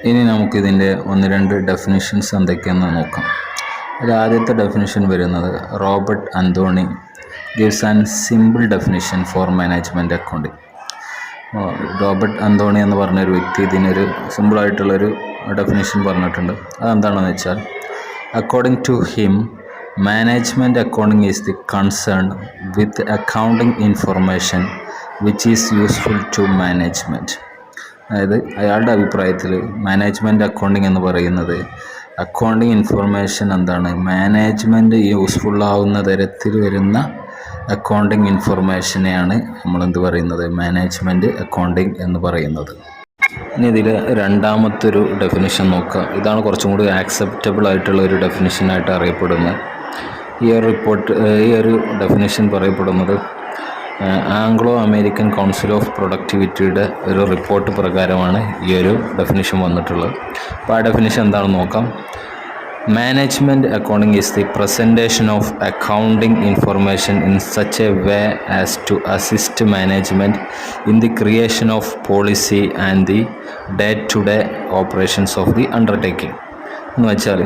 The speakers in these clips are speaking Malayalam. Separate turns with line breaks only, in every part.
ഇനി നമുക്കിതിൻ്റെ ഒന്ന് രണ്ട് ഡെഫിനിഷൻസ് എന്തൊക്കെയെന്ന് നോക്കാം. അതിൽ ആദ്യത്തെ ഡെഫിനിഷൻ വരുന്നത് Robert Anthony gives an simple definition for management accounting. Robert Anthony എന്ന് പറഞ്ഞൊരു വ്യക്തി ഇതിനൊരു സിമ്പിളായിട്ടുള്ളൊരു ഡെഫിനിഷൻ പറഞ്ഞിട്ടുണ്ട്. അതെന്താണെന്ന് വെച്ചാൽ, according to him management accounting is the concern with accounting information which is useful to management. അതായത് അയാളുടെ അഭിപ്രായത്തിൽ മാനേജ്മെൻറ്റ് അക്കൗണ്ടിങ് എന്ന് പറയുന്നത് അക്കൗണ്ടിങ് ഇൻഫർമേഷൻ എന്താണ്, മാനേജ്മെൻറ്റ് യൂസ്ഫുള്ളാവുന്ന തരത്തിൽ വരുന്ന അക്കൗണ്ടിങ് ഇൻഫർമേഷനെയാണ് നമ്മളെന്ത് പറയുന്നത്, മാനേജ്മെൻറ്റ് അക്കൗണ്ടിങ് എന്ന് പറയുന്നത്. ഇനി ഇതിൽ രണ്ടാമത്തൊരു ഡെഫിനിഷൻ നോക്കുക. ഇതാണ് കുറച്ചും കൂടി ആക്സെപ്റ്റബിൾ ആയിട്ടുള്ള ഒരു ഡെഫിനിഷനായിട്ട് അറിയപ്പെടുന്നത്. ഈ ഒരു ഡെഫിനിഷൻ പറയപ്പെടുന്നത് ആംഗ്ലോ അമേരിക്കൻ കൗൺസിൽ ഓഫ് പ്രൊഡക്ടിവിറ്റിയുടെ ഒരു റിപ്പോർട്ട് പ്രകാരമാണ് ഈ ഒരു ഡെഫിനിഷൻ വന്നിട്ടുള്ളത്. അപ്പോൾ ആ ഡെഫിനിഷൻ എന്താണെന്ന് നോക്കാം. Management accounting is the presentation of accounting information in such a way as to assist management in the creation of policy and the day to day operations of the undertaking. എന്ന് വെച്ചാൽ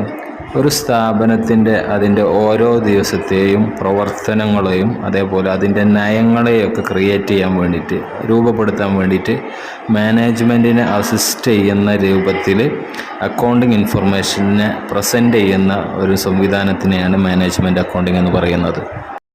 ഒരു സ്ഥാപനത്തിൻ്റെ അതിൻ്റെ ഓരോ ദിവസത്തെയും പ്രവർത്തനങ്ങളെയും അതേപോലെ അതിൻ്റെ നയങ്ങളെയൊക്കെ ക്രിയേറ്റ് ചെയ്യാൻ വേണ്ടിയിട്ട്, രൂപപ്പെടുത്താൻ വേണ്ടിയിട്ട് മാനേജ്മെൻറ്റിനെ അസിസ്റ്റ് ചെയ്യുന്ന രൂപത്തിൽ അക്കൗണ്ടിങ് ഇൻഫർമേഷനെ പ്രസൻറ്റ് ചെയ്യുന്ന ഒരു സംവിധാനത്തിനെയാണ് മാനേജ്മെൻറ്റ് അക്കൗണ്ടിങ് എന്ന് പറയുന്നത്.